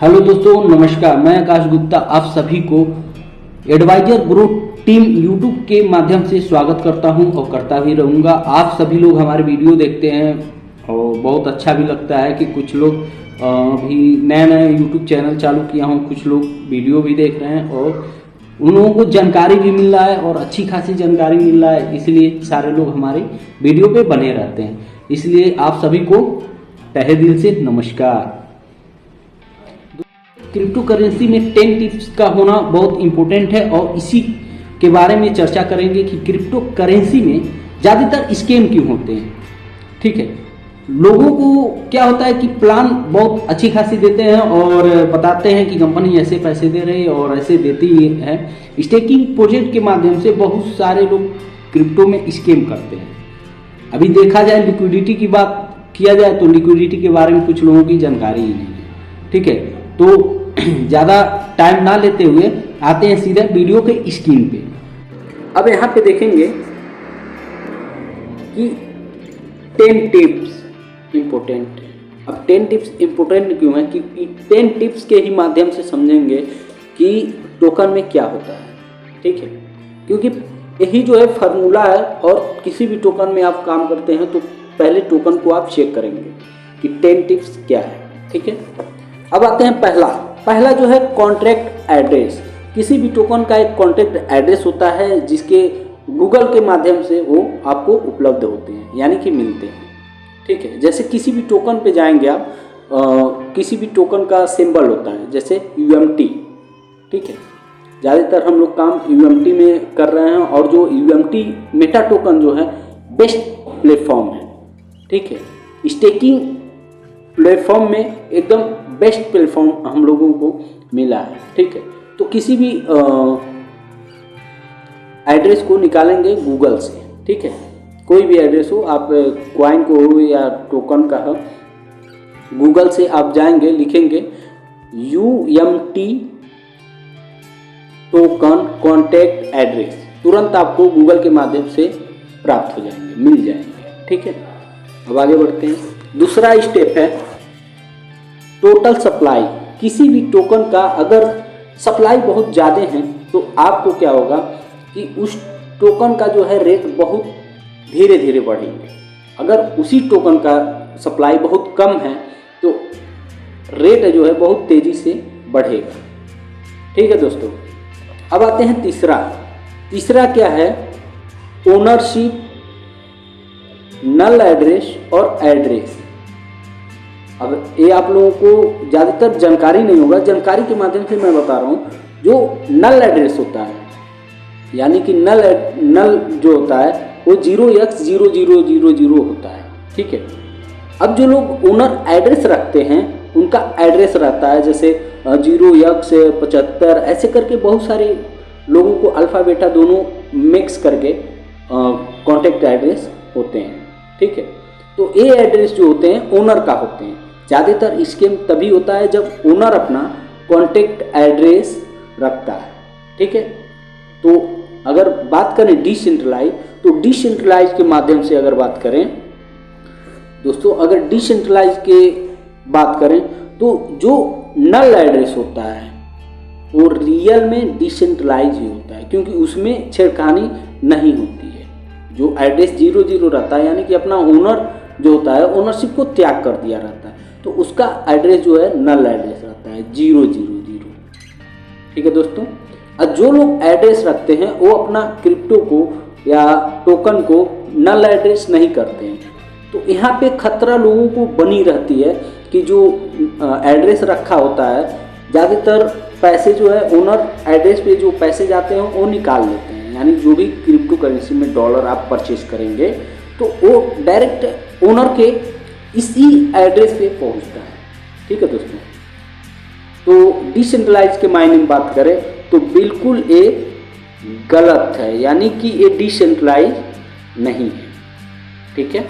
Hello दोस्तों, नमस्कार। मैं आकाश गुप्ता आप सभी को एडवाइजर ग्रोथ टीम यूट्यूब के माध्यम से स्वागत करता हूं और करता भी रहूंगा। आप सभी लोग हमारे वीडियो देखते हैं और बहुत अच्छा भी लगता है कि कुछ लोग भी नया नया यूट्यूब चैनल चालू किया हूं, कुछ लोग वीडियो भी देख रहे हैं और उन लोगों को जानकारी भी मिल रहा है और अच्छी खासी जानकारी मिल रहा है, इसलिए सारे लोग हमारे वीडियो पे बने रहते हैं। इसलिए आप सभी को तहे दिल से नमस्कार। क्रिप्टो करेंसी में 10 टिप्स का होना बहुत इम्पोर्टेंट है और इसी के बारे में चर्चा करेंगे कि क्रिप्टो करेंसी में ज़्यादातर स्कैम क्यों होते हैं। ठीक है, लोगों को क्या होता है कि प्लान बहुत अच्छी खासी देते हैं और बताते हैं कि कंपनी ऐसे पैसे दे रही है और ऐसे देती है। स्टेकिंग प्रोजेक्ट के माध्यम से बहुत सारे लोग क्रिप्टो में स्कैम करते हैं। अभी देखा जाए, लिक्विडिटी की बात किया जाए तो लिक्विडिटी के बारे में कुछ लोगों की जानकारी ही नहीं है। ठीक है, तो ज़्यादा टाइम ना लेते हुए आते हैं सीधे वीडियो के स्क्रीन पे। अब यहाँ पे देखेंगे कि 10 टिप्स इम्पोर्टेंट है। अब 10 टिप्स इम्पोर्टेंट क्यों है? क्योंकि 10 टिप्स के ही माध्यम से समझेंगे कि टोकन में क्या होता है। ठीक है, क्योंकि यही जो है फार्मूला है और किसी भी टोकन में आप काम करते हैं तो पहले टोकन को आप चेक करेंगे कि 10 टिप्स क्या है। ठीक है, अब आते हैं पहला जो है कॉन्ट्रैक्ट एड्रेस। किसी भी टोकन का एक कॉन्ट्रैक्ट एड्रेस होता है जिसके गूगल के माध्यम से वो आपको उपलब्ध होते हैं, यानी कि मिलते हैं। ठीक है, जैसे किसी भी टोकन पे जाएंगे आप, किसी भी टोकन का सिंबल होता है जैसे UMT। ठीक है, ज़्यादातर हम लोग काम UMT में कर रहे हैं और जो UMT मेटा टोकन जो है बेस्ट प्लेटफॉर्म है। ठीक है, स्टेकिंग प्लेटफॉर्म में एकदम बेस्ट प्लेटफॉर्म हम लोगों को मिला है। ठीक है, तो किसी भी एड्रेस को निकालेंगे गूगल से। ठीक है, कोई भी एड्रेस हो, आप क्वाइन को हो या टोकन का हो, गूगल से आप जाएंगे, लिखेंगे UMT टोकन कॉन्टैक्ट एड्रेस, तुरंत आपको गूगल के माध्यम से प्राप्त हो जाएंगे, मिल जाएंगे। ठीक है, अब आगे बढ़ते हैं। दूसरा स्टेप है टोटल सप्लाई। किसी भी टोकन का अगर सप्लाई बहुत ज़्यादा है तो आपको क्या होगा कि उस टोकन का जो है रेट बहुत धीरे धीरे बढ़ेंगे। अगर उसी टोकन का सप्लाई बहुत कम है तो रेट जो है बहुत तेज़ी से बढ़ेगा। ठीक है दोस्तों, अब आते हैं तीसरा क्या है? ओनरशिप, नल एड्रेस और एड्रेस। अब ये आप लोगों को ज़्यादातर जानकारी नहीं होगा, जानकारी के माध्यम से मैं बता रहा हूँ। जो नल एड्रेस होता है, यानी कि नल जो होता है वो 0x0000 होता है। ठीक है, अब जो लोग ओनर एड्रेस रखते हैं उनका एड्रेस रहता है जैसे 0x75, ऐसे करके बहुत सारे लोगों को अल्फ़ा बीटा दोनों मिक्स करके कॉन्टैक्ट एड्रेस होते हैं। ठीक है, तो ये एड्रेस जो होते हैं ओनर का होते हैं। ज़्यादातर स्कैम तभी होता है जब ओनर अपना कॉन्टैक्ट एड्रेस रखता है। ठीक है, तो अगर बात करें डिसेंट्रलाइज, तो डिसेंट्रलाइज के माध्यम से अगर बात करें दोस्तों, अगर डिसेंट्रलाइज के बात करें तो जो नल एड्रेस होता है वो रियल में डिसेंट्रलाइज ही होता है, क्योंकि उसमें छेड़खानी नहीं होती है। जो एड्रेस 00 रहता है, यानी कि अपना ओनर जो होता है ओनरशिप को त्याग कर दिया रहता है, तो उसका एड्रेस जो है नल एड्रेस रहता है 000। ठीक है दोस्तों, और जो लोग एड्रेस रखते हैं वो अपना क्रिप्टो को या टोकन को नल एड्रेस नहीं करते हैं। तो यहाँ पे खतरा लोगों को बनी रहती है कि जो एड्रेस रखा होता है, ज़्यादातर पैसे जो है ओनर एड्रेस पे जो पैसे जाते हैं वो निकाल लेते हैं। यानी जो भी क्रिप्टो करेंसी में डॉलर आप परचेज करेंगे तो वो डायरेक्ट ओनर के इसी एड्रेस पे पहुंचता है। ठीक है दोस्तों, तो डिसेंट्रलाइज के मायने में बात करें तो बिल्कुल ये गलत है, यानी कि ये डिसेंट्रलाइज नहीं है। ठीक है,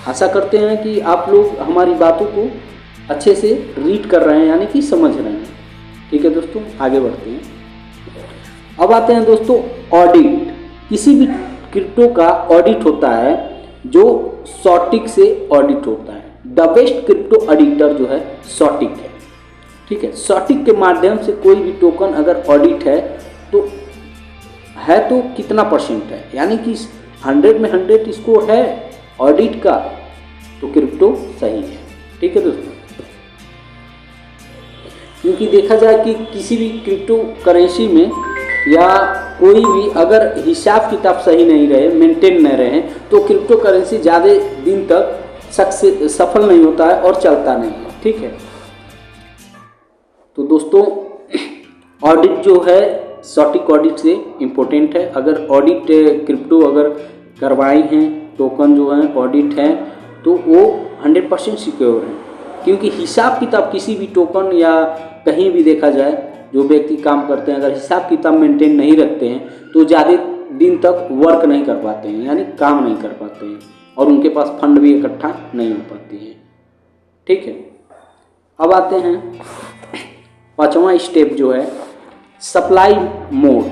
आशा करते हैं कि आप लोग हमारी बातों को अच्छे से रीड कर रहे हैं, यानी कि समझ रहे हैं। ठीक है दोस्तों, आगे बढ़ते हैं। अब आते हैं दोस्तों ऑडिट। किसी भी क्रिप्टो का ऑडिट होता है जो सॉटिक से ऑडिट होता है। द बेस्ट क्रिप्टो ऑडिटर जो है सॉटिक है। ठीक है। सॉटिक के माध्यम से कोई भी टोकन अगर ऑडिट है तो कितना परसेंट है, यानी कि 100 में 100 स्कोर है ऑडिट का, तो क्रिप्टो सही है। ठीक है दोस्तों, क्योंकि देखा जाए कि किसी भी क्रिप्टो करेंसी में या कोई भी अगर हिसाब किताब सही नहीं रहे, मेंटेन नहीं रहे, तो क्रिप्टो करेंसी ज़्यादा दिन तक सफल नहीं होता है और चलता नहीं है। ठीक है, तो दोस्तों ऑडिट जो है सॉटिक ऑडिट से इम्पोर्टेंट है। अगर ऑडिट क्रिप्टो अगर करवाई हैं, टोकन जो है ऑडिट है, तो वो 100% सिक्योर है, क्योंकि हिसाब किताब किसी भी टोकन या कहीं भी देखा जाए जो व्यक्ति काम करते हैं अगर हिसाब किताब मेंटेन नहीं रखते हैं तो ज़्यादा दिन तक वर्क नहीं कर पाते हैं, यानी काम नहीं कर पाते हैं और उनके पास फंड भी इकट्ठा नहीं हो पाती है। ठीक है, अब आते हैं 5वां स्टेप जो है सप्लाई मोड।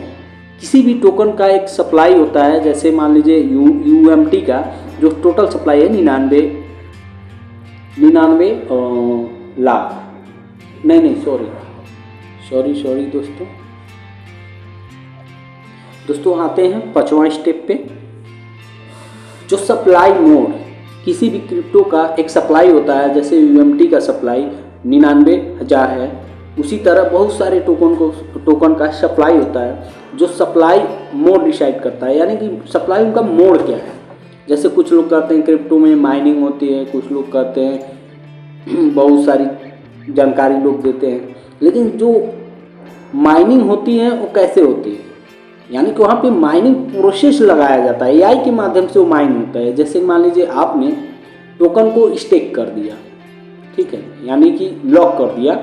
किसी भी टोकन का एक सप्लाई होता है, जैसे मान लीजिए UMT का जो टोटल सप्लाई है 99 लाख, नहीं सॉरी दोस्तों आते हैं 5वां स्टेप पे। जो सप्लाई मोड, किसी भी क्रिप्टो का एक सप्लाई होता है, जैसे UMT का सप्लाई 99,000 है, उसी तरह बहुत सारे टोकन का सप्लाई होता है, जो सप्लाई मोड डिसाइड करता है, यानी कि सप्लाई उनका मोड क्या है। जैसे कुछ लोग कहते हैं क्रिप्टो में माइनिंग होती है, कुछ लोग कहते हैं बहुत सारी जानकारी लोग देते हैं, लेकिन जो माइनिंग होती है वो कैसे होती है, यानी कि वहाँ पे माइनिंग प्रोसेस लगाया जाता है, AI के माध्यम से वो माइन होता है। जैसे मान लीजिए आपने टोकन को स्टेक कर दिया, ठीक है, यानी कि लॉक कर दिया।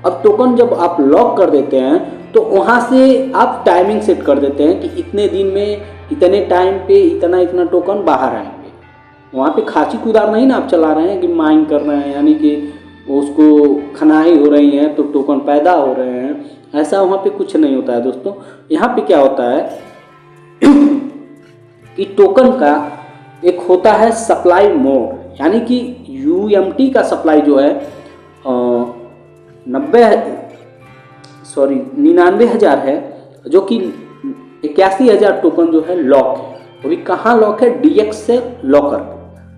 अब टोकन जब आप लॉक कर देते हैं तो वहाँ से आप टाइमिंग सेट कर देते हैं कि इतने दिन में इतने टाइम पे इतना टोकन बाहर आएंगे। वहाँ पे खाची कुदार नहीं ना आप चला रहे हैं कि माइन कर रहे हैं, यानी कि उसको खनाई हो रही है तो टोकन पैदा हो रहे हैं, ऐसा वहाँ पे कुछ नहीं होता है दोस्तों। यहाँ पे क्या होता है कि टोकन का एक होता है सप्लाई मोड, यानी कि UMT का सप्लाई जो है 99,000 है, जो कि 81,000 टोकन जो है लॉक है। वो भी कहाँ लॉक है, DX से लॉकर।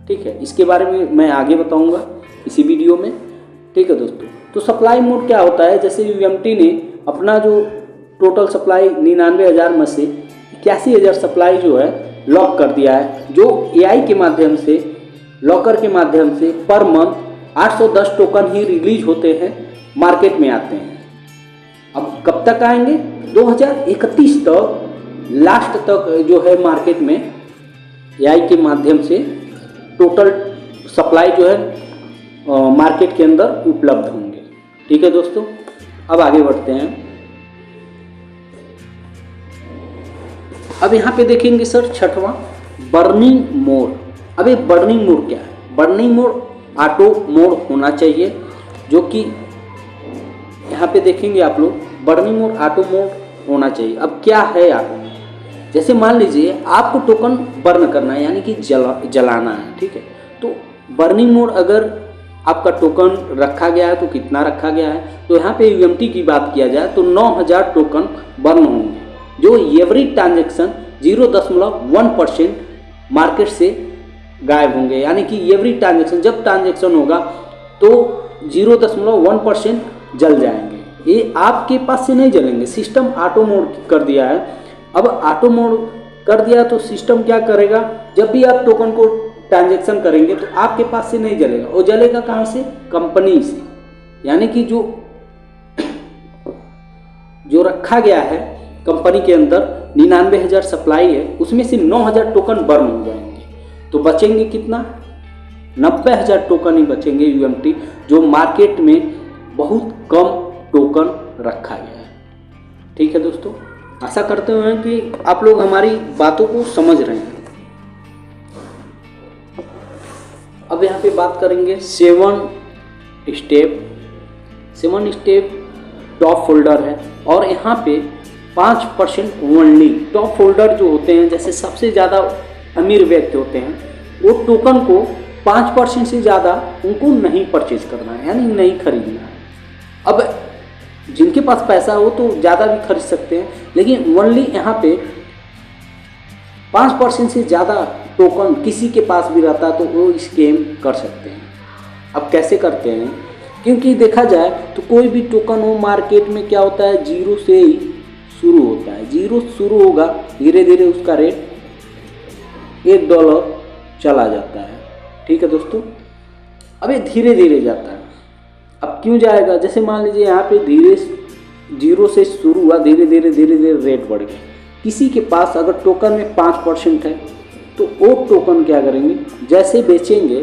ठीक है, इसके बारे में मैं आगे बताऊंगा इसी वीडियो में। ठीक है दोस्तों, तो सप्लाई मोड क्या होता है, जैसे UMT ने अपना जो टोटल सप्लाई 99,000 में से 81,000 सप्लाई जो है लॉक कर दिया है, जो AI के माध्यम से लॉकर के माध्यम से पर मंथ 810 टोकन ही रिलीज होते हैं, मार्केट में आते हैं। अब कब तक आएंगे, 2031 तक लास्ट तक जो है मार्केट में AI के माध्यम से टोटल सप्लाई जो है मार्केट के अंदर उपलब्ध होंगे। ठीक है दोस्तों, अब आगे बढ़ते हैं। अब यहाँ पे देखेंगे सर 6वां बर्निंग मोड। अब ये बर्निंग मोड क्या है, बर्निंग मोड ऑटो मोड होना चाहिए, जो कि यहाँ पे देखेंगे आप लोग बर्निंग मोड ऑटो मोड होना चाहिए। अब क्या है ऑटो मोड, जैसे मान लीजिए आपको टोकन बर्न करना है, यानी कि जलाना है। ठीक है, तो बर्निंग मोड अगर आपका टोकन रखा गया है तो कितना रखा गया है, तो यहाँ पे UMT की बात किया जाए तो 9,000 टोकन बर्न होंगे, जो एवरी ट्रांजेक्शन 0.1% मार्केट से गायब होंगे, यानी कि एवरी ट्रांजेक्शन जब ट्रांजेक्शन होगा तो 0.1% जल जाएंगे। ये आपके पास से नहीं जलेंगे, सिस्टम ऑटो मोड कर दिया है। अब ऑटो मोड कर दिया तो सिस्टम क्या करेगा, जब भी आप टोकन को ट्रांजेक्शन करेंगे तो आपके पास से नहीं जलेगा, वो जलेगा कहाँ से, कंपनी से, यानी कि जो रखा गया है कंपनी के अंदर 99,000 सप्लाई है, उसमें से 9,000 टोकन बर्न हो जाएंगे, तो बचेंगे कितना, 90,000 टोकन ही बचेंगे UMT, जो मार्केट में बहुत कम टोकन रखा गया है। ठीक है दोस्तों, आशा करते हैं कि आप लोग हमारी बातों को समझ रहे हैं। अब यहाँ पे बात करेंगे 7 स्टेप टॉप फोल्डर है, और यहाँ पे 5% ओनली टॉप फोल्डर जो होते हैं, जैसे सबसे ज़्यादा अमीर व्यक्ति होते हैं, वो टोकन को 5% से ज़्यादा उनको नहीं परचेज करना है, यानी नहीं खरीदना है। अब पास पैसा हो तो ज़्यादा भी खरीद सकते हैं, लेकिन ओनली यहाँ पे 5% से ज़्यादा टोकन किसी के पास भी रहता है तो वो स्कैम कर सकते हैं। अब कैसे करते हैं, क्योंकि देखा जाए तो कोई भी टोकन हो मार्केट में क्या होता है, जीरो से ही शुरू होता है। जीरो शुरू होगा, धीरे धीरे उसका रेट $1 चला जाता है। ठीक है दोस्तों, अब ये धीरे धीरे जाता है। अब क्यों जाएगा, जैसे मान लीजिए यहाँ पे धीरे जीरो से शुरू हुआ, धीरे धीरे रेट बढ़ गया। किसी के पास अगर टोकन में 5% है तो वो टोकन क्या करेंगे, जैसे बेचेंगे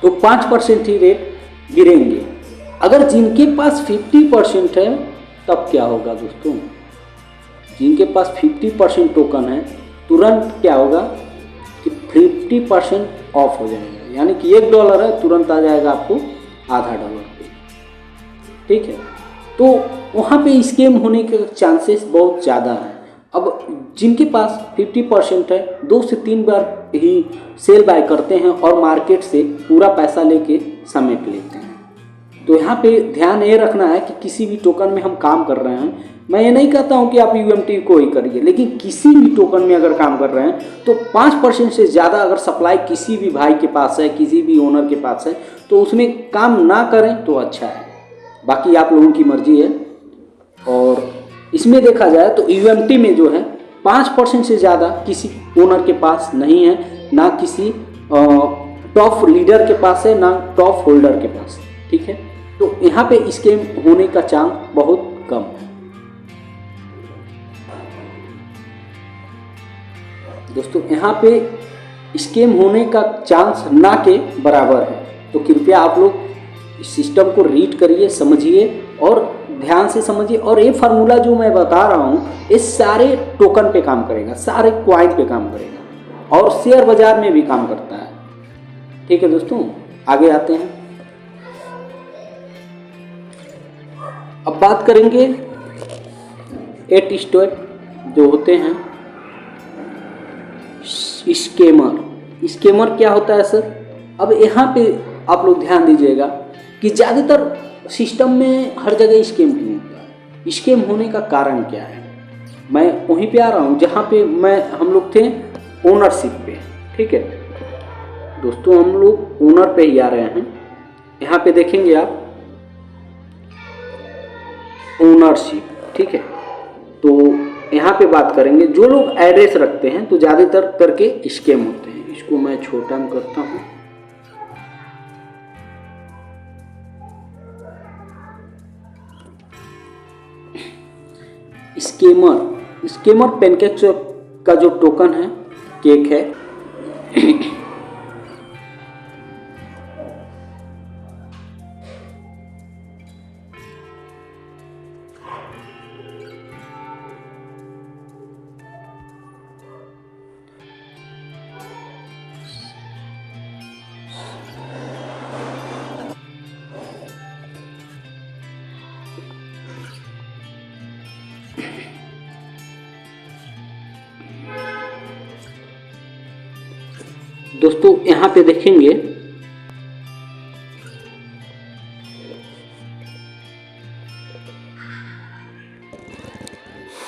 तो 5% ही रेट गिरेंगे। अगर जिनके पास 50% है तब क्या होगा दोस्तों, जिनके पास 50% टोकन है तुरंत क्या होगा कि 50% ऑफ हो जाएगा, यानी कि $1 है तुरंत आ जाएगा आपको $0.50। ठीक है, तो वहाँ पे स्कैम होने के चांसेस बहुत ज़्यादा हैं। अब जिनके पास 50% है 2 से 3 बार ही सेल बाय करते हैं और मार्केट से पूरा पैसा लेके समेट लेते हैं। तो यहाँ पे ध्यान ये रखना है कि किसी भी टोकन में हम काम कर रहे हैं, मैं ये नहीं कहता हूँ कि आप UMT को ही करिए, लेकिन किसी भी टोकन में अगर काम कर रहे हैं तो 5% से ज़्यादा अगर सप्लाई किसी भी भाई के पास है, किसी भी ओनर के पास है, तो उसमें काम ना करें तो अच्छा है। बाकी आप लोगों की मर्जी है। और इसमें देखा जाए तो UMT में जो है 5% से ज़्यादा किसी ओनर के पास नहीं है, ना किसी टॉप लीडर के पास है, ना टॉप होल्डर के पास। ठीक है, तो यहाँ पे स्कैम होने का चांस बहुत कम है। दोस्तों यहाँ पे स्कैम होने का चांस ना के बराबर है, तो कृपया आप लोग इस सिस्टम को रीड करिए, समझिए और ध्यान से समझिए। और ये फार्मूला जो मैं बता रहा हूँ ये सारे टोकन पे काम करेगा, सारे क्वाइन पे काम करेगा और शेयर बाजार में भी काम करता है। ठीक है दोस्तों, आगे आते हैं। अब बात करेंगे 8 स्टेप जो होते हैं स्कैमर। स्कैमर क्या होता है सर? अब यहाँ पे आप लोग ध्यान दीजिएगा कि ज़्यादातर सिस्टम में हर जगह स्कैम क्यों होता है, स्कैम होने का कारण क्या है। मैं वहीं पे आ रहा हूँ जहाँ पे हम लोग थे ओनरशिप पे। ठीक है दोस्तों, हम लोग ओनर पे ही आ रहे हैं। यहाँ पे देखेंगे आप ओनरशिप। ठीक है, तो यहाँ पे बात करेंगे जो लोग एड्रेस रखते हैं तो ज़्यादातर करके स्कैम होते हैं। इसको मैं छोटा में करता हूँ। स्कैमर पैनकेक का जो टोकन है केक है दोस्तों यहाँ पे देखेंगे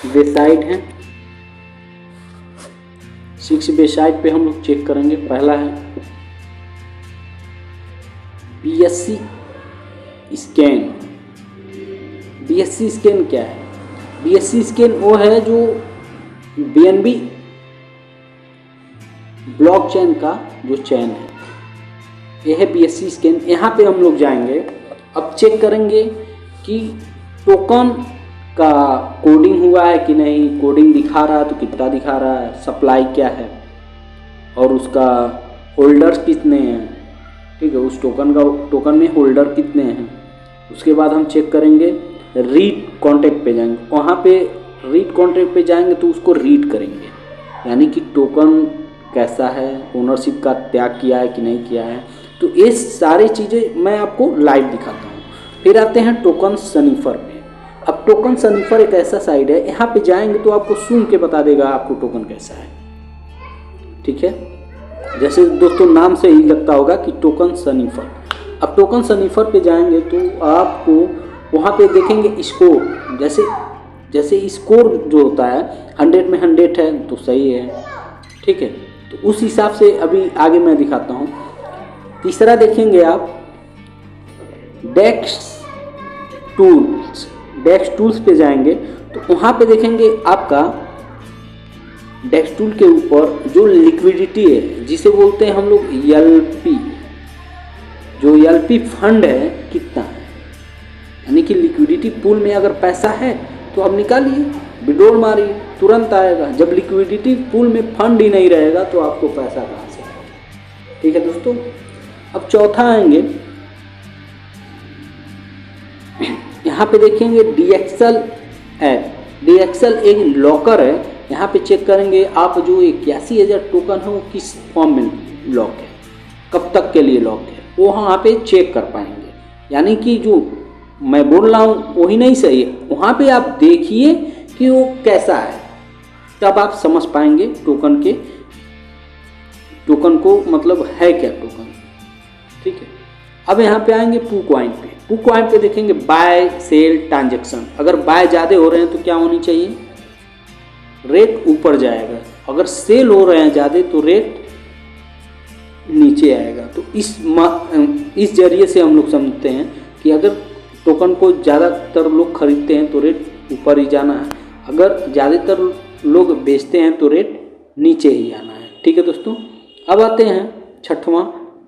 वेबसाइट है, 6 वेबसाइट पे हम लोग चेक करेंगे। पहला है BSC स्कैन। BSC स्कैन क्या है? BSC स्कैन वो है जो BNB ब्लॉकचेन का जो चेन है, यह है BSC स्कैन। यहाँ पे हम लोग जाएंगे, अब चेक करेंगे कि टोकन का कोडिंग हुआ है कि नहीं। कोडिंग दिखा रहा है तो कितना दिखा रहा है, सप्लाई क्या है और उसका होल्डर्स कितने हैं। ठीक है, उस टोकन में होल्डर कितने हैं। उसके बाद हम चेक करेंगे रीड कॉन्ट्रैक्ट पे जाएंगे। वहाँ पे रीड कॉन्ट्रैक्ट पे जाएंगे तो उसको रीड करेंगे, यानी कि टोकन कैसा है, ओनरशिप का त्याग किया है कि नहीं किया है। तो ये सारी चीज़ें मैं आपको लाइव दिखाता हूँ। फिर आते हैं टोकन सनीफर पे। अब टोकन सनीफर एक ऐसा साइट है, यहाँ पे जाएंगे तो आपको सुन के बता देगा आपको टोकन कैसा है। ठीक है, जैसे दोस्तों नाम से ही लगता होगा कि टोकन सनीफर। अब टोकन सनीफर पे जाएंगे तो आपको वहाँ पे देखेंगे स्कोर, जैसे स्कोर जो होता है 100 में 100 है तो सही है, ठीक है। तो उस हिसाब से अभी आगे मैं दिखाता हूँ। तीसरा देखेंगे आप डेस्क टूल्स पे जाएंगे तो वहाँ पे देखेंगे आपका डेस्क टूल के ऊपर जो लिक्विडिटी है, जिसे बोलते हैं हम लोग एलपी, जो एलपी फंड है कितना है, यानी कि लिक्विडिटी पूल में अगर पैसा है तो आप निकालिए, विड्रॉल मारिए, तुरंत आएगा। जब लिक्विडिटी पूल में फंड ही नहीं रहेगा तो आपको पैसा कहाँ से आएगा, ठीक है दोस्तों। अब चौथा आएंगे, यहाँ पे देखेंगे डीएक्सएल ऐप। डीएक्सएल एक लॉकर है, यहाँ पे चेक करेंगे आप जो 81,000 टोकन है वो किस फॉर्म में लॉक है, कब तक के लिए लॉक है, वो वहाँ पे चेक कर पाएंगे। यानी कि जो मैं बोल रहा हूँ वही नहीं सही है, वहाँ पे आप देखिए कि वो कैसा है, तब आप समझ पाएंगे टोकन को मतलब है क्या टोकन, ठीक है। अब यहाँ पे आएंगे PooCoin पे देखेंगे बाय सेल ट्रांजेक्शन। अगर बाय ज़्यादा हो रहे हैं तो क्या होनी चाहिए, रेट ऊपर जाएगा, अगर सेल हो रहे हैं ज़्यादा तो रेट नीचे आएगा। तो इस जरिए से हम लोग समझते हैं कि अगर टोकन को ज़्यादातर लोग खरीदते हैं तो रेट ऊपर ही जाना है, अगर ज़्यादातर लोग बेचते हैं तो रेट नीचे ही आना है, ठीक है दोस्तों। अब आते हैं छठवां,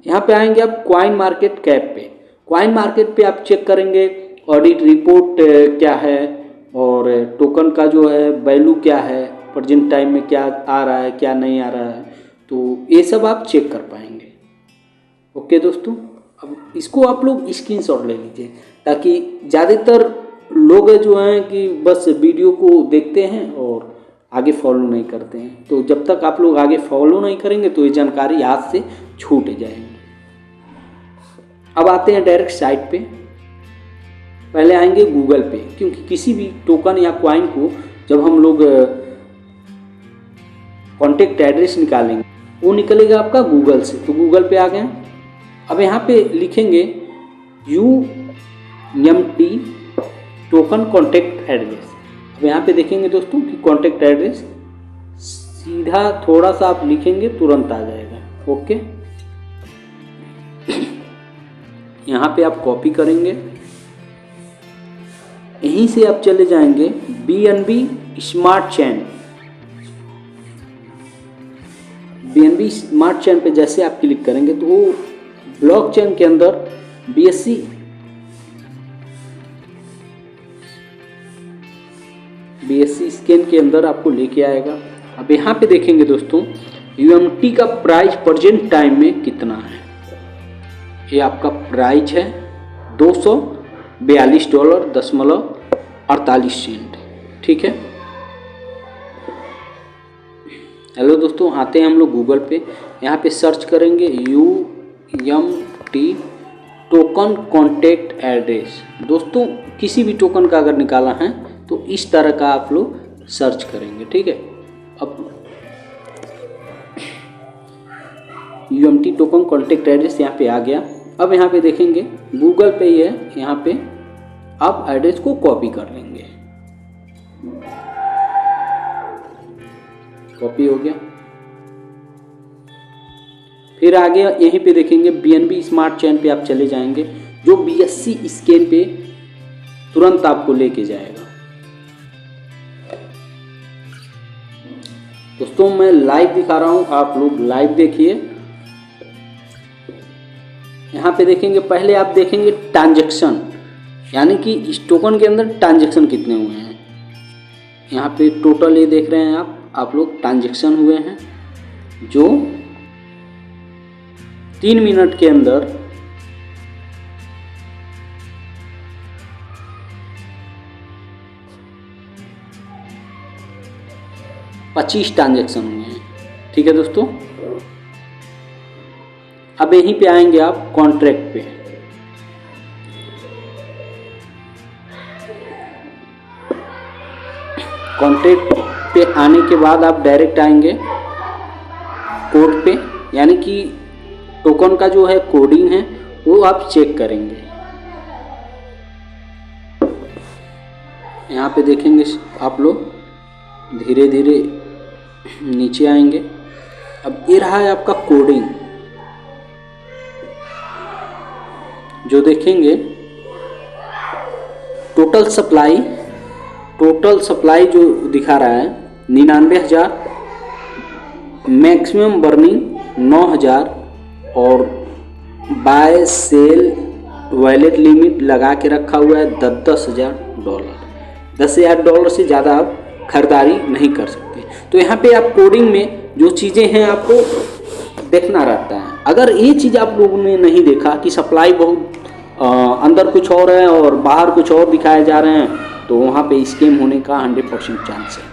यहाँ पे आएंगे आप कॉइन मार्केट कैप पे। कॉइन मार्केट पे आप चेक करेंगे ऑडिट रिपोर्ट क्या है और टोकन का जो है वैल्यू क्या है, प्रेजेंट टाइम में क्या आ रहा है क्या नहीं आ रहा है, तो ये सब आप चेक कर पाएंगे। ओके दोस्तों, अब इसको आप लोग स्क्रीनशॉट ले लीजिए ताकि ज़्यादातर लोग जो हैं कि बस वीडियो को देखते हैं और आगे फॉलो नहीं करते हैं। तो जब तक आप लोग आगे फॉलो नहीं करेंगे तो ये जानकारी हाथ से छूट जाएगी। अब आते हैं डायरेक्ट साइट पे। पहले आएंगे गूगल पे, क्योंकि किसी भी टोकन या कॉइन को जब हम लोग कॉन्टेक्ट एड्रेस निकालेंगे वो निकलेगा आपका गूगल से। तो गूगल पे आ गए। अब यहाँ पे लिखेंगे UMT टोकन कॉन्टेक्ट एड्रेस। अब यहाँ पे देखेंगे दोस्तों कि कॉन्टेक्ट एड्रेस सीधा थोड़ा सा आप लिखेंगे तुरंत आ जाएगा। ओके, यहाँ पे आप कॉपी करेंगे, यहीं से आप चले जाएंगे BNB smart chain. BNB smart chain पे जैसे आप क्लिक करेंगे तो वो ब्लॉकचेन के अंदर BSC स्कैन के अंदर आपको लेके आएगा। अब यहाँ पे देखेंगे दोस्तों UMT का प्राइस प्रेजेंट टाइम में कितना है। ये आपका प्राइस है $242.48, ठीक है। हेलो दोस्तों, आते हैं हम लोग गूगल पे। यहाँ पे सर्च करेंगे UMT टोकन कॉन्टेक्ट एड्रेस। दोस्तों किसी भी टोकन का अगर निकाला है तो इस तरह का आप लोग सर्च करेंगे, ठीक है। अब UMT टोकन कॉन्टेक्ट एड्रेस यहाँ पे आ गया। अब यहाँ पे देखेंगे गूगल पे ही है, यहाँ पे आप एड्रेस को कॉपी कर लेंगे। कॉपी हो गया। फिर आगे यहीं पे देखेंगे BNB स्मार्ट चेन पे आप चले जाएंगे, जो BSC स्कैन पे तुरंत आपको लेके जाएगा। दोस्तों मैं लाइव दिखा रहा हूं, आप लोग लाइव देखिए। यहाँ पे देखेंगे, पहले आप देखेंगे ट्रांजैक्शन, यानी कि इस टोकन के अंदर ट्रांजैक्शन कितने हुए हैं। यहाँ पे टोटल ये देख रहे हैं आप लोग ट्रांजैक्शन हुए हैं जो 3 मिनट के अंदर 25 ट्रांजैक्शन हुए हैं, ठीक है दोस्तों। अब यहीं पे आएंगे आप कॉन्ट्रैक्ट पे। कॉन्ट्रैक्ट पे आने के बाद आप डायरेक्ट आएंगे कोड पे, यानी कि टोकन का जो है कोडिंग है वो आप चेक करेंगे। यहाँ पे देखेंगे आप लोग, धीरे धीरे नीचे आएंगे। अब ये रहा है आपका कोडिंग, जो देखेंगे टोटल सप्लाई जो दिखा रहा है 99,000, मैक्सिमम बर्निंग 9,000 और बाय सेल वैलेट लिमिट लगा के रखा हुआ है $10,000। $10,000 से ज़्यादा आप खरीदारी नहीं कर सकते। तो यहाँ पे आप कोडिंग में जो चीज़ें हैं आपको देखना रहता है। अगर ये चीज़ आप लोगों ने नहीं देखा कि सप्लाई बहुत अंदर कुछ और है और बाहर कुछ और दिखाए जा रहे हैं, तो वहाँ पे स्कैम होने का 100% चांस है।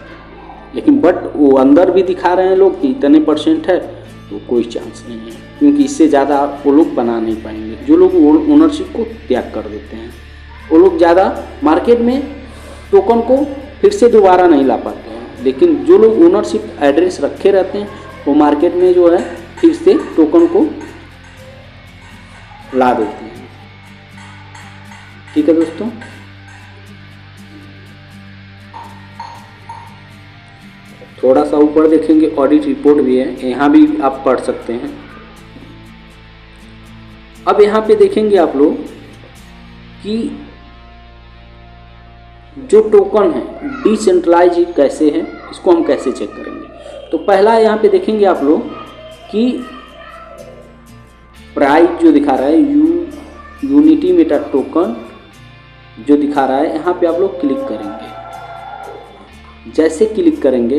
लेकिन बट वो अंदर भी दिखा रहे हैं लोग कि इतने % है, तो कोई चांस नहीं है, क्योंकि इससे ज़्यादा वो लोग बना नहीं पाएंगे। जो लोग ओनरशिप को त्याग कर देते हैं, वो लोग ज़्यादा मार्केट में टोकन को फिर से दोबारा नहीं ला पाते हैं। लेकिन जो लोग ओनरशिप एड्रेस रखे रहते हैं, वो मार्केट में जो है फिर से टोकन को ला देते हैं। ठीक है दोस्तों, थोड़ा सा ऊपर देखेंगे, ऑडिट रिपोर्ट भी है, यहाँ भी आप पढ़ सकते हैं। अब यहाँ पे देखेंगे आप लोग कि जो टोकन है डिसेंट्रलाइज कैसे है, इसको हम कैसे चेक करेंगे। तो पहला यहाँ पे देखेंगे आप लोग कि प्राइस जो दिखा रहा है यूनिटी मेटा टोकन जो दिखा रहा है, यहाँ पे आप लोग क्लिक करेंगे। जैसे क्लिक करेंगे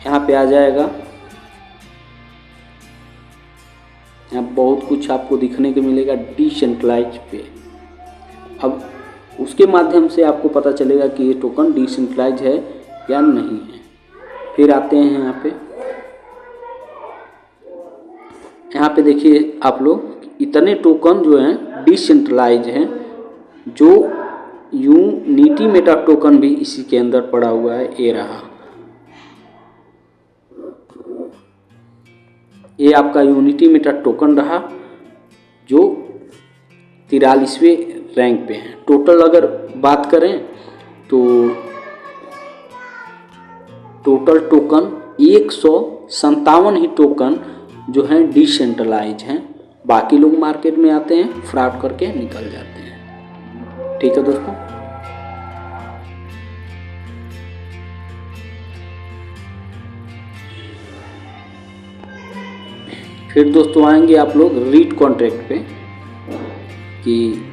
यहाँ पे आ जाएगा, यहाँ बहुत कुछ आपको दिखने को मिलेगा डिसेंट्रलाइज पे। अब उसके माध्यम से आपको पता चलेगा कि ये टोकन डिसेंट्रलाइज है या नहीं है। फिर आते हैं यहाँ पे देखिए आप लोग, इतने टोकन जो हैं डिसेंट्रलाइज हैं, जो यूनिटी मेटा टोकन भी इसी के अंदर पड़ा हुआ है। ये रहा, ये आपका यूनिटी मेटा टोकन रहा, जो 43वें रैंक पे है। टोटल अगर बात करें तो टोटल टोकन 157 ही टोकन जो हैं डिसेंट्रलाइज हैं। बाकी लोग मार्केट में आते हैं, फ्रॉड करके निकल जाते हैं। ठीक है दोस्तों, फिर दोस्तों आएंगे आप लोग रीड कॉन्ट्रैक्ट पे, कि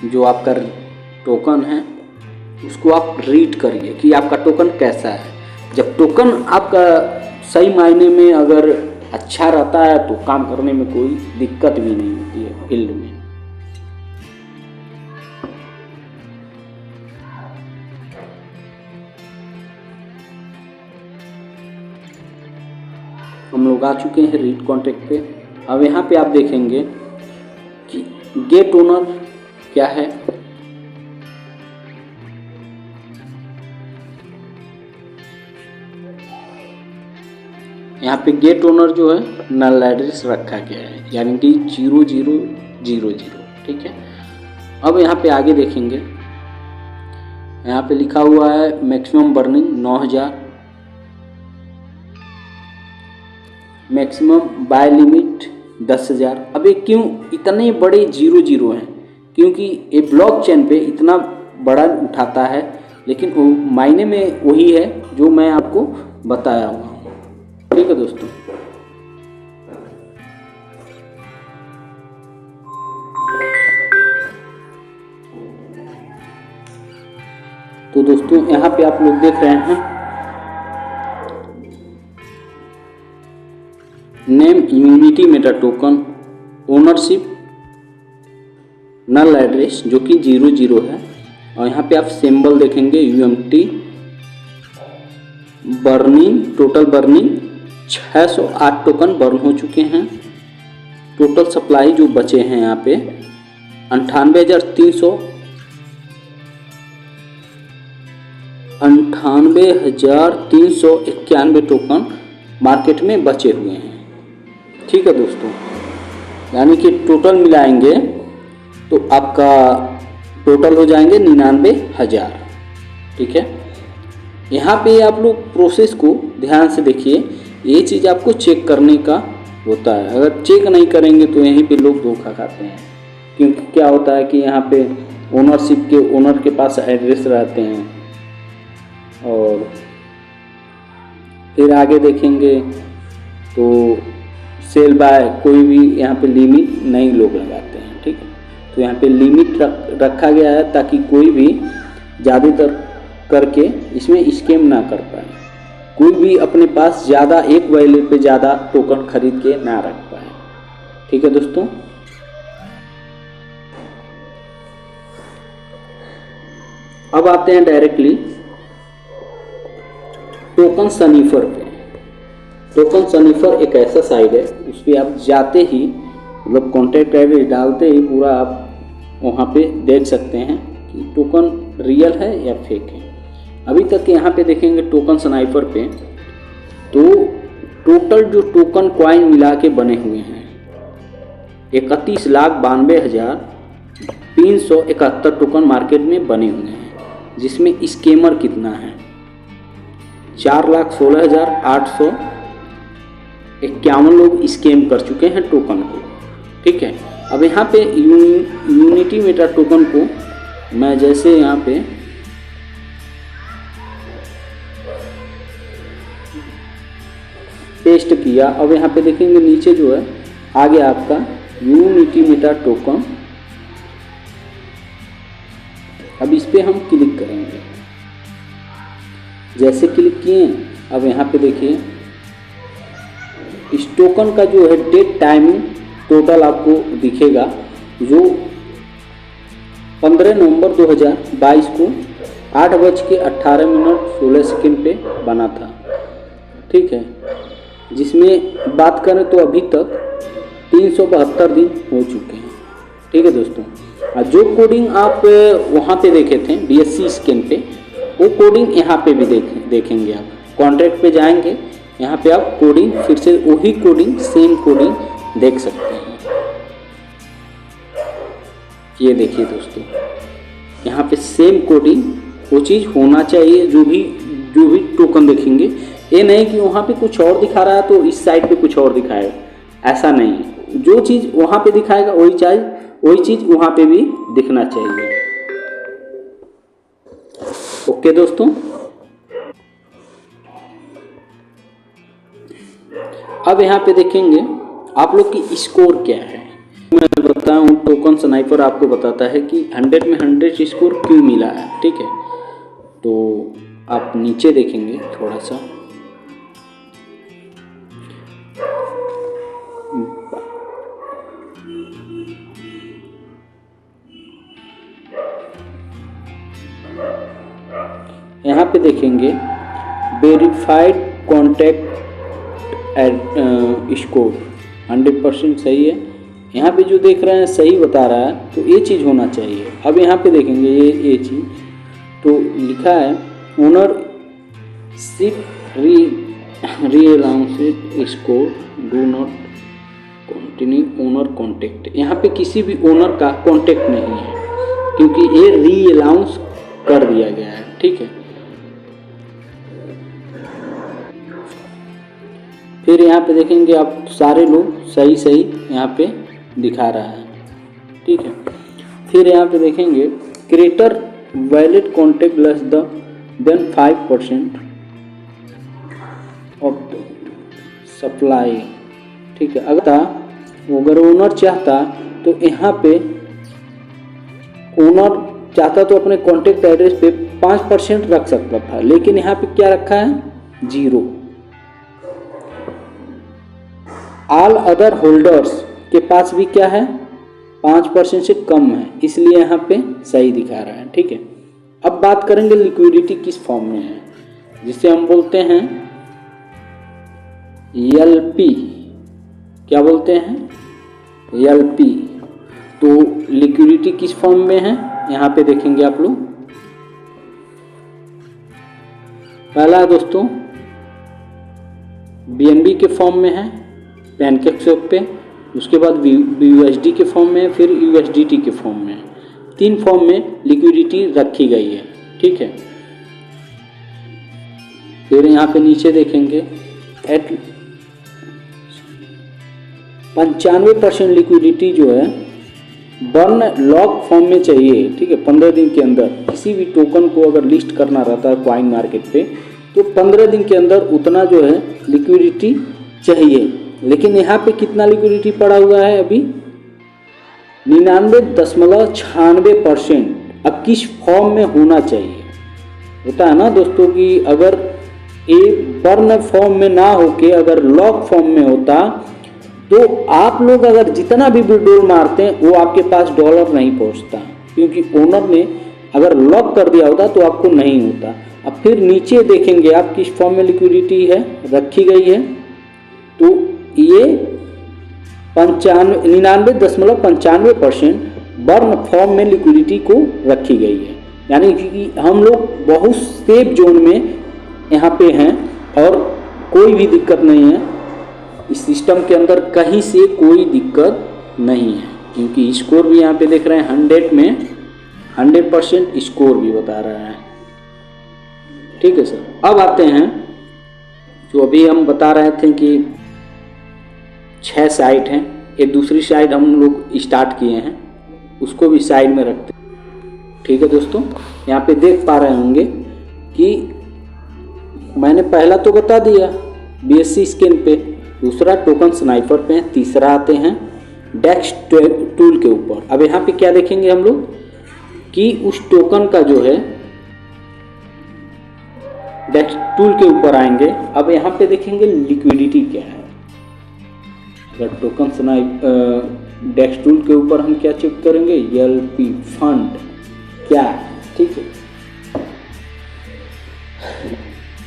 जो आपका टोकन है उसको आप रीड करिए कि आपका टोकन कैसा है। जब टोकन आपका सही मायने में अगर अच्छा रहता है तो काम करने में कोई दिक्कत भी नहीं होती है फील्ड में। हम लोग आ चुके हैं रीड कॉन्ट्रैक्ट पे। अब यहाँ पे आप देखेंगे कि गेट ओनर क्या है। यहाँ पे गेट ओनर जो है नल एड्रेस रखा गया है, यानी कि 0000। ठीक है, अब यहाँ पे आगे देखेंगे, यहाँ पे लिखा हुआ है maximum burning 9000, maximum bye limit 10,000। अब ये क्यों इतने बड़े 00 हैं? क्योंकि ये ब्लॉकचेन पे इतना बड़ा उठाता है, लेकिन वो मायने में वही है जो मैं आपको बताया हुआ हूँ। ठीक है दोस्तों, तो दोस्तों यहाँ पे आप लोग देख रहे हैं name unity meta token, ownership, null address जो कि 00 है, और यहाँ पे आप सिंबल देखेंगे UMT, burning, total burning 608 token burn हो चुके हैं। टोटल सप्लाई जो बचे हैं यहाँ पे 98,391 टोकन मार्केट में बचे हुए हैं। ठीक है दोस्तों, यानी कि टोटल मिलाएंगे तो आपका टोटल हो जाएंगे 99,000। ठीक है। यहाँ पे आप लोग प्रोसेस को ध्यान से देखिए, ये चीज़ आपको चेक करने का होता है। अगर चेक नहीं करेंगे तो यहीं पे लोग धोखा खाते हैं, क्योंकि क्या होता है कि यहाँ पे ओनर के पास एड्रेस रहते हैं, और फिर आगे देखेंगे तो सेल बाय कोई भी यहाँ पे लिमिट नहीं लोग लगाते हैं, ठीक है। तो यहाँ पे लिमिट रखा गया है ताकि कोई भी ज़्यादातर करके इसमें स्कैम ना कर पाए, कोई भी अपने पास ज़्यादा एक वैल्यू पे ज़्यादा टोकन खरीद के ना रख पाए, ठीक है दोस्तों। अब आते हैं डायरेक्टली टोकन सनीफर पे। टोकन सनीफर एक ऐसा साइट है, उस पर आप जाते ही मतलब कॉन्टैक्ट एड्रेस डालते ही पूरा आप वहाँ पे देख सकते हैं कि टोकन रियल है या फेक है। अभी तक यहाँ पे देखेंगे टोकन सनीफर पे तो टोटल जो टोकन कॉइन मिला के बने हुए हैं 31,92,371 टोकन मार्केट में बने हुए हैं, जिसमें स्कैमर कितना है 4,16,851 लोग स्कैम कर चुके हैं टोकन को, ठीक है। अब यहाँ पे यूनिटी मेटा टोकन को मैं जैसे यहाँ पे पेस्ट किया, अब यहाँ पे देखेंगे नीचे जो है आ गया आपका यूनिटी मेटा टोकन। अब इस पे हम क्लिक करेंगे, जैसे क्लिक किए अब यहाँ पे देखिए इस टोकन का जो है डेट टाइमिंग टोटल आपको दिखेगा, जो 15 नवंबर 2022 को 8:18 पे बना था, ठीक है। जिसमें बात करें तो अभी तक 372 दिन हो चुके हैं, ठीक है दोस्तों। जो कोडिंग आप वहाँ पे देखे थे BSC स्कैन पे, वो कोडिंग यहाँ पे भी देखेंगे आप। कॉन्ट्रैक्ट पे जाएंगे, यहाँ पे आप कोडिंग फिर से वही कोडिंग सेम कोडिंग देख सकते हैं। ये देखिए दोस्तों, यहाँ पे सेम कोडिंग वो चीज़ होना चाहिए। जो भी टोकन देखेंगे, ये नहीं कि वहाँ पे कुछ और दिखा रहा है तो इस साइड पे कुछ और दिखाएगा, ऐसा नहीं है। जो चीज़ वहाँ पे दिखाएगा वही चीज़ वहाँ पे भी दिखना चाहिए। ओके दोस्तों, अब यहाँ पे देखेंगे आप लोग की स्कोर क्या है। मैं बताऊँ टोकन सनीफर आपको बताता है कि 100 में 100 स्कोर क्यों मिला है, ठीक है। तो आप नीचे देखेंगे थोड़ा सा, यहाँ पे देखेंगे वेरीफाइड कॉन्टैक्ट स्कोर 100% सही है। यहाँ पे जो देख रहे हैं सही बता रहा है, तो ये चीज़ होना चाहिए। अब यहाँ पे देखेंगे ये चीज़ तो लिखा है ownership renounce score do not continue owner contact. यहाँ पे किसी भी ओनर का कॉन्टैक्ट नहीं है, क्योंकि ये रीअलाउंस कर दिया गया है, ठीक है। फिर यहाँ पे देखेंगे आप सारे लोग सही यहाँ पे दिखा रहा है, ठीक है। फिर यहाँ पे देखेंगे creator valid contact less than 5% of supply, ठीक है। अगर ओनर चाहता तो यहाँ पे ओनर चाहता तो अपने कॉन्टैक्ट एड्रेस पे 5% रख सकता था, लेकिन यहाँ पे क्या रखा है 0। ऑल अदर होल्डर्स के पास भी क्या है 5% से कम है, इसलिए यहाँ पे सही दिखा रहा है, ठीक है। अब बात करेंगे लिक्विडिटी किस फॉर्म में है, जिसे हम बोलते हैं LP। क्या बोलते हैं LP। तो लिक्विडिटी किस फॉर्म में है यहाँ पे देखेंगे आप लोग। पहला दोस्तों BNB के फॉर्म में है पैनकेक स्वैप पे, उसके बाद BUSD के फॉर्म में, फिर USDT के फॉर्म में। 3 फॉर्म में लिक्विडिटी रखी गई है, ठीक है। फिर यहाँ पे नीचे देखेंगे एट 95% लिक्विडिटी जो है बर्न लॉक फॉर्म में चाहिए, ठीक है। 15 दिन के अंदर किसी भी टोकन को अगर लिस्ट करना रहता है कॉइन मार्केट पे तो 15 दिन के अंदर उतना जो है लिक्विडिटी चाहिए। लेकिन यहाँ पे कितना लिक्विडिटी पड़ा हुआ है अभी 99.96%। अब किस फॉर्म में होना चाहिए, होता है ना दोस्तों कि अगर ए बर्न फॉर्म में ना होके अगर लॉक फॉर्म में होता तो आप लोग अगर जितना भी विड्रॉल मारते हैं वो आपके पास डॉलर नहीं पहुंचता, क्योंकि ओनर ने अगर लॉक कर दिया होता तो आपको नहीं होता। अब फिर नीचे देखेंगे आप किस फॉर्म में लिक्विडिटी है रखी गई है, तो ये 99.95% बर्न फॉर्म में लिक्विडिटी को रखी गई है। यानी कि हम लोग बहुत सेफ जोन में यहाँ पे हैं और कोई भी दिक्कत नहीं है इस सिस्टम के अंदर, कहीं से कोई दिक्कत नहीं है, क्योंकि स्कोर भी यहाँ पे देख रहे हैं 100 में 100% स्कोर भी बता रहा है। ठीक है सर, अब आते हैं जो अभी हम बता रहे थे कि 6 साइट हैं, एक दूसरी साइड हम लोग स्टार्ट किए हैं उसको भी साइड में रखते हैं। ठीक है दोस्तों, यहाँ पे देख पा रहे होंगे कि मैंने पहला तो बता दिया BSC स्कैन पे, दूसरा टोकन स्नाइपर पे, तीसरा आते हैं डेक्स टूल के ऊपर। अब यहाँ पे क्या देखेंगे हम लोग कि उस टोकन का जो है डेक्स टूल के ऊपर आएंगे। अब यहाँ पे देखेंगे लिक्विडिटी क्या है। अगर टोकन डेक्स टूल के ऊपर हम क्या चेक करेंगे, LP फंड क्या है, ठीक है।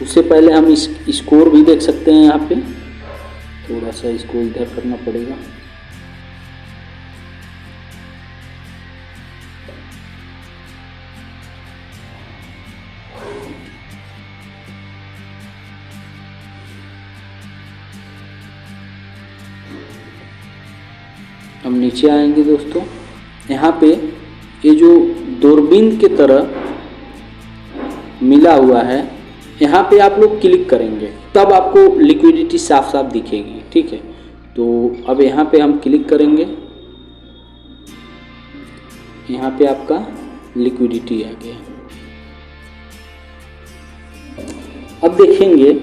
उससे पहले हम इस स्कोर भी देख सकते हैं। यहाँ पे थोड़ा सा इसको इधर करना पड़ेगा। हम नीचे आएंगे दोस्तों, यहाँ पे ये जो दूरबीन की तरह मिला हुआ है यहाँ पे आप लोग क्लिक करेंगे तब आपको लिक्विडिटी साफ साफ दिखेगी, ठीक है। तो अब यहाँ पे हम क्लिक करेंगे, यहाँ पे आपका लिक्विडिटी आ गया। अब देखेंगे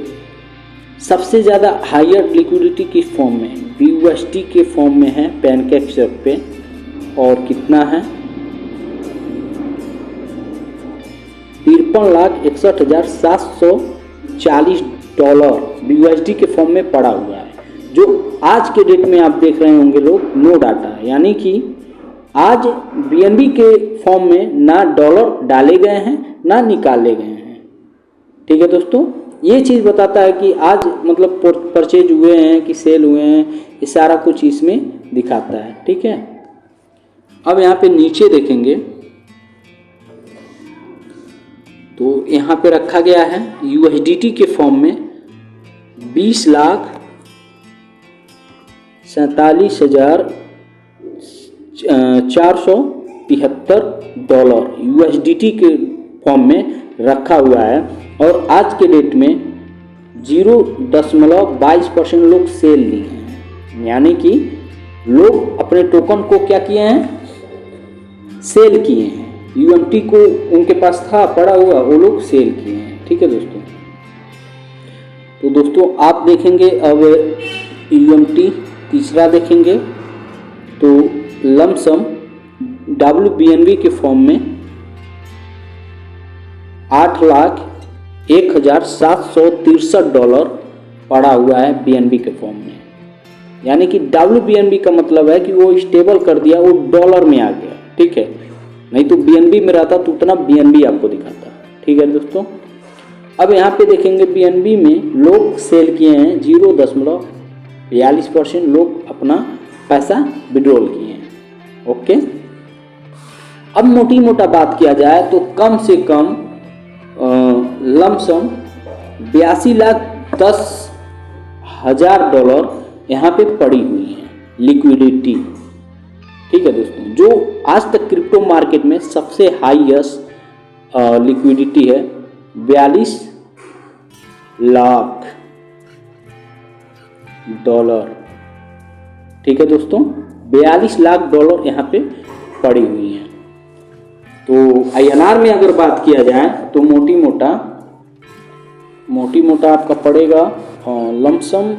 सबसे ज़्यादा हायर लिक्विडिटी किस फॉर्म में, BUSD के फॉर्म में है पैनकेक स्वैप पे, और कितना है 53,61,740 डॉलर BUSD के फॉर्म में पड़ा हुआ है, जो आज के डेट में आप देख रहे होंगे लोग नो डाटा, यानी कि आज BNB के फॉर्म में ना डॉलर डाले गए हैं ना निकाले गए हैं। ठीक है दोस्तों, ये चीज़ बताता है कि आज मतलब परचेज हुए हैं कि सेल हुए हैं, ये सारा कुछ इसमें दिखाता है। ठीक है, अब यहाँ पे नीचे देखेंगे तो यहाँ पे रखा गया है USDT के फॉर्म में 20,47,473 डॉलर USDT के फॉर्म में रखा हुआ है, और आज के डेट में 0.22% लोग सेल लिए हैं, यानी कि लोग अपने टोकन को क्या किए हैं, सेल किए हैं। UMT को उनके पास था पड़ा हुआ, वो लोग सेल किए हैं। ठीक है दोस्तों, तो दोस्तों आप देखेंगे अब UMT तीसरा देखेंगे तो लमसम WBNB के फॉर्म में 8,01,763 डॉलर पड़ा हुआ है BNB के फॉर्म में, यानी कि WBNB का मतलब है कि वो स्टेबल कर दिया, वो डॉलर में आ गया। ठीक है, नहीं तो BNB में रहता तो उतना BNB आपको दिखाता। ठीक है दोस्तों, अब यहाँ पे देखेंगे BNB में लोग सेल किए हैं 0.42% लोग अपना पैसा विड्रॉल किए हैं। ओके, अब मोटी मोटा बात किया जाए तो कम से कम लमसम 82,10,000 डॉलर यहाँ पे पड़ी हुई है लिक्विडिटी। ठीक है दोस्तों, जो आज तक क्रिप्टो मार्केट में सबसे हाईएस्ट लिक्विडिटी है लाख डॉलर। ठीक है दोस्तों, 42 लाख डॉलर यहाँ पे पड़ी हुई हैं। तो INR में अगर बात किया जाए तो मोटी मोटा आपका पड़ेगा लमसम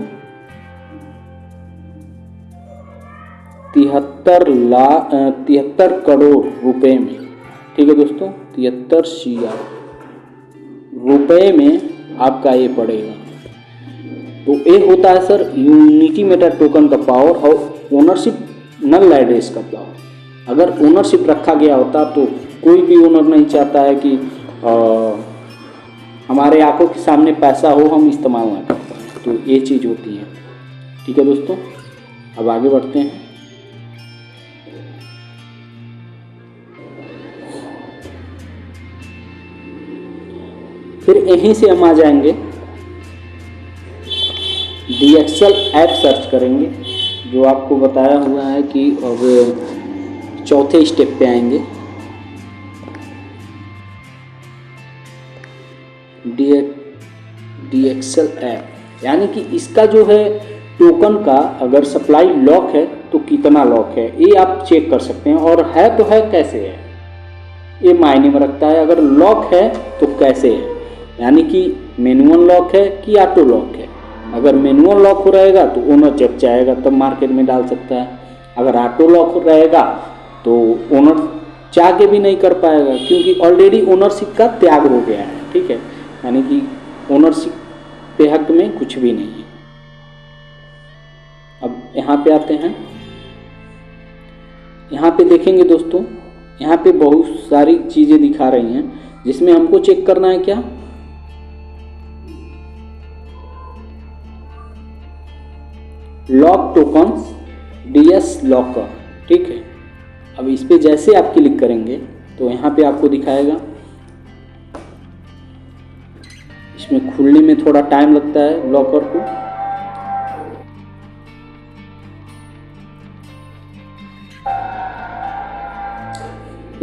73 करोड़ रुपए में। ठीक है दोस्तों, 73 CR रुपए में आपका ये पड़ेगा। तो ये होता है सर यूनिटी मेटा टोकन का पावर और ओनरशिप नल एड्रेस का पावर। अगर ओनरशिप रखा गया होता तो कोई भी ओनर नहीं चाहता है कि हमारे आंखों के सामने पैसा हो हम इस्तेमाल ना कर पाएँ, तो ये चीज़ होती है। ठीक है दोस्तों, अब आगे बढ़ते हैं। फिर यहीं से हम आ जाएंगे, DXL ऐप सर्च करेंगे, जो आपको बताया हुआ है कि अब चौथे स्टेप पे आएंगे। DXL ऐप, यानी कि इसका जो है टोकन का अगर सप्लाई लॉक है तो कितना लॉक है ये आप चेक कर सकते हैं। और है तो है कैसे है, ये मायने में रखता है। अगर लॉक है तो कैसे है, यानी कि मैनुअल लॉक है कि ऑटो लॉक है। अगर मैनुअल लॉक हो रहेगा तो ओनर जब चाहेगा तब मार्केट में डाल सकता है। अगर ऑटो लॉक रहेगा तो ओनर चाह के भी नहीं कर पाएगा, क्योंकि ऑलरेडी ओनरशिप का त्याग हो गया है। ठीक है, यानी कि ओनरशिप के हक में कुछ भी नहीं है। अब यहाँ पे आते हैं, यहाँ पे देखेंगे दोस्तों, यहाँ पे बहुत सारी चीज़ें दिखा रही हैं जिसमें हमको चेक करना है क्या, लॉक टोकन्स DS लॉकर। ठीक है, अब इस पे जैसे आप क्लिक करेंगे तो यहाँ पे आपको दिखाएगा। इसमें खुलने में थोड़ा टाइम लगता है लॉकर को।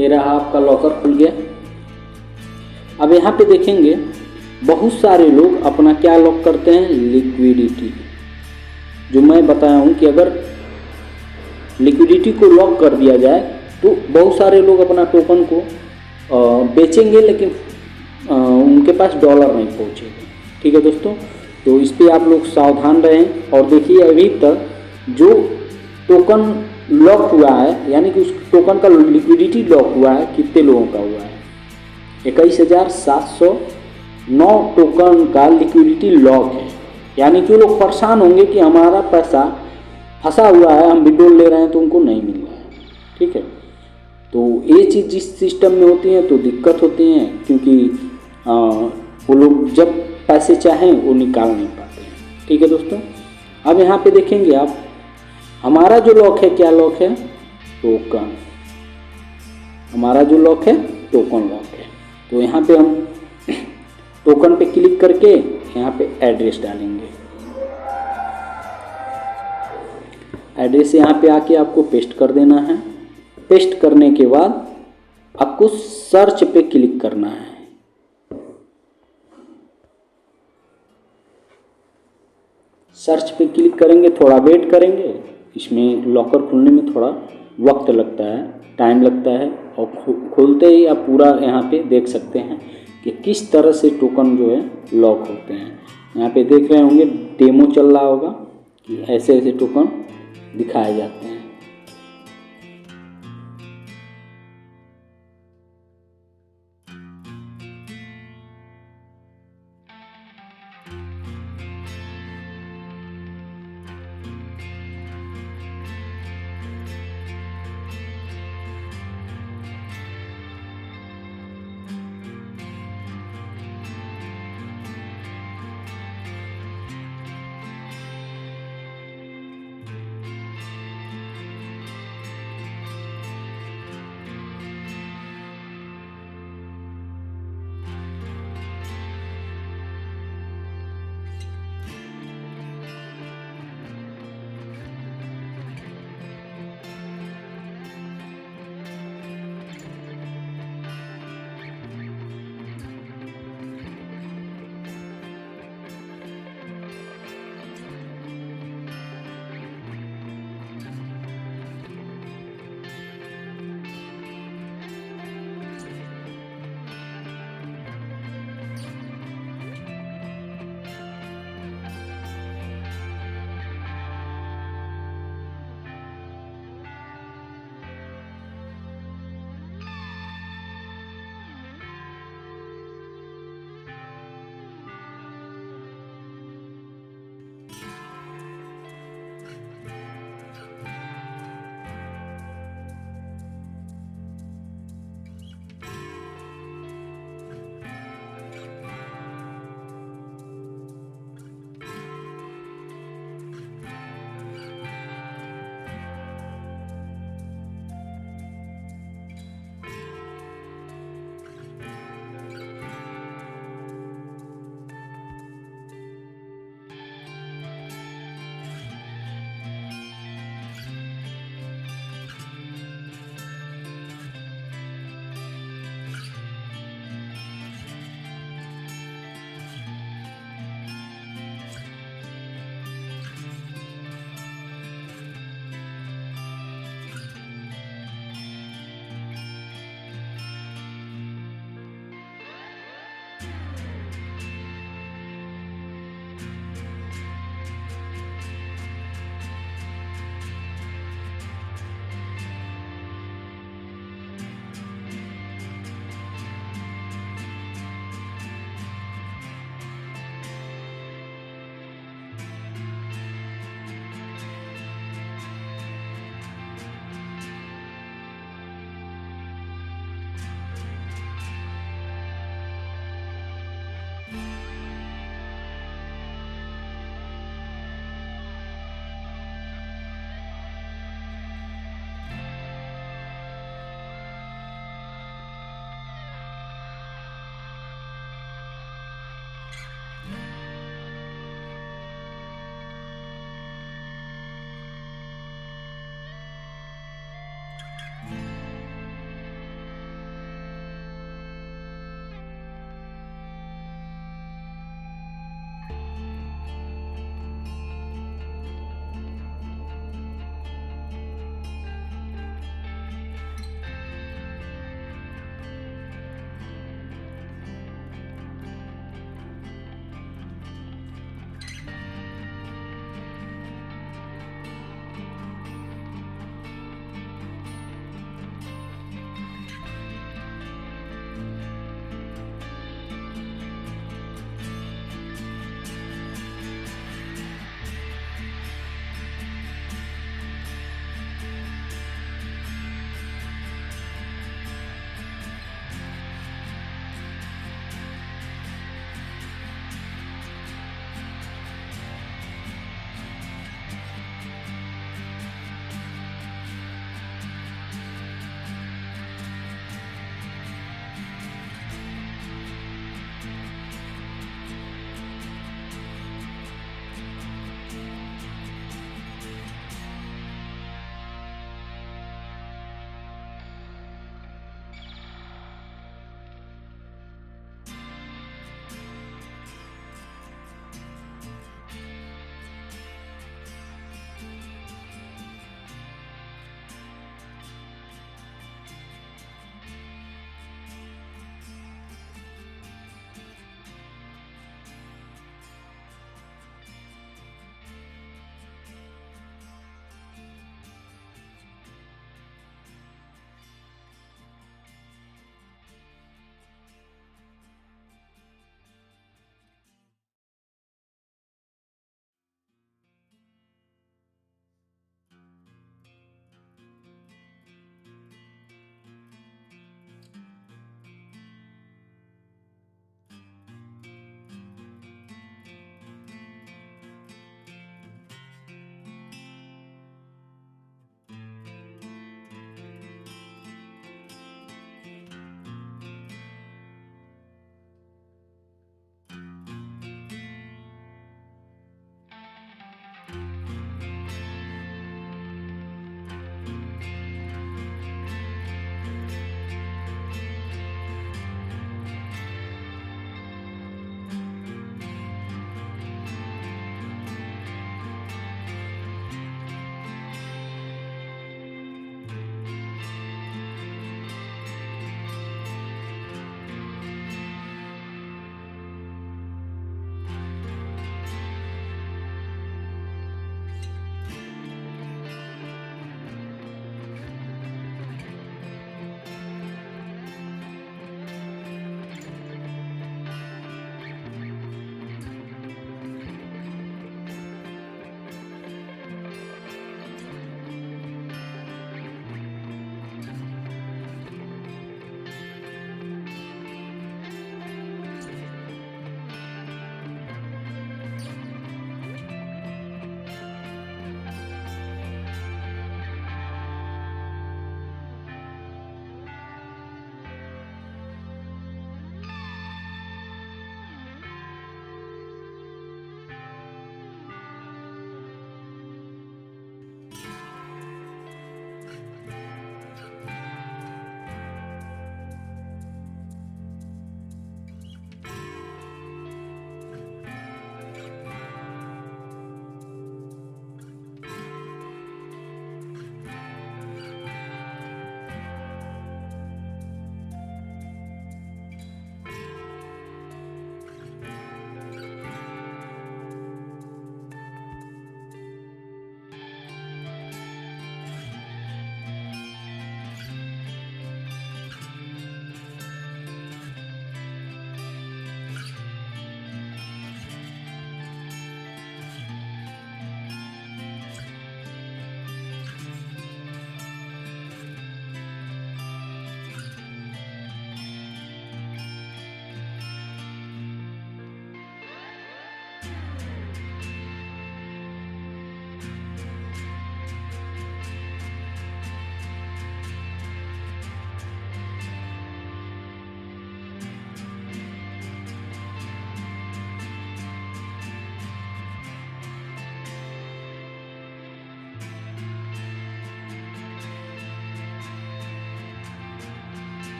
ये रहा आपका लॉकर खुल गया। अब यहाँ पे देखेंगे बहुत सारे लोग अपना क्या लॉक करते हैं, लिक्विडिटी। जो मैं बताया हूँ कि अगर लिक्विडिटी को लॉक कर दिया जाए तो बहुत सारे लोग अपना टोकन को बेचेंगे, लेकिन उनके पास डॉलर नहीं पहुँचेगा। ठीक है दोस्तों, तो इस पर आप लोग सावधान रहें। और देखिए अभी तक जो टोकन लॉक हुआ है, यानी कि उस टोकन का लिक्विडिटी लॉक हुआ है, कितने लोगों का हुआ है, 21,709 टोकन का लिक्विडिटी लॉक है। यानी कि वो लोग परेशान होंगे कि हमारा पैसा फंसा हुआ है, हम विड्रॉल ले रहे हैं तो उनको नहीं मिल रहा है। ठीक है, तो ये चीज़ जिस सिस्टम में होती है तो दिक्कत होती है, क्योंकि वो लोग जब पैसे चाहें वो निकाल नहीं पाते हैं। ठीक है दोस्तों, अब यहाँ पे देखेंगे आप, हमारा जो लॉक है, क्या लॉक है, टोकन। हमारा जो लॉक है टोकन लॉक है। तो यहाँ पे हम टोकन पे क्लिक करके यहाँ पे एड्रेस डालेंगे। एड्रेस यहाँ पे आके आपको पेस्ट कर देना है। पेस्ट करने के बाद आपको सर्च पे क्लिक करना है। सर्च पे क्लिक करेंगे, थोड़ा वेट करेंगे। इसमें लॉकर खुलने में थोड़ा वक्त लगता है, टाइम लगता है, और खोलते ही आप पूरा यहाँ पे देख सकते हैं कि किस तरह से टोकन जो है लॉक होते हैं। यहाँ पे देख रहे होंगे, डेमो चल रहा होगा कि ऐसे ऐसे टोकन दिखाए जाते हैं।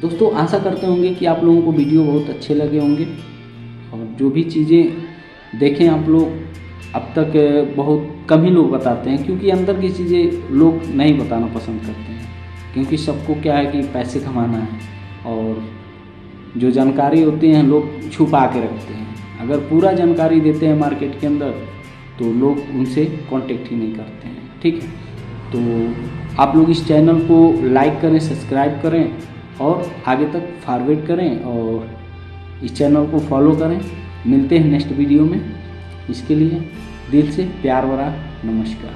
दोस्तों आशा करते होंगे कि आप लोगों को वीडियो बहुत अच्छे लगे होंगे, और जो भी चीज़ें देखें आप लोग, अब तक बहुत कम ही लोग बताते हैं, क्योंकि अंदर की चीज़ें लोग नहीं बताना पसंद करते हैं, क्योंकि सबको क्या है कि पैसे कमाना है, और जो जानकारी होती हैं लोग छुपा के रखते हैं। अगर पूरा जानकारी देते हैं मार्केट के अंदर तो लोग उनसे कांटेक्ट ही नहीं करते हैं। ठीक है, तो आप लोग इस चैनल को लाइक करें, सब्सक्राइब करें और आगे तक फॉरवर्ड करें, और इस चैनल को फॉलो करें। मिलते हैं नेक्स्ट वीडियो में। इसके लिए दिल से प्यार भरा नमस्कार।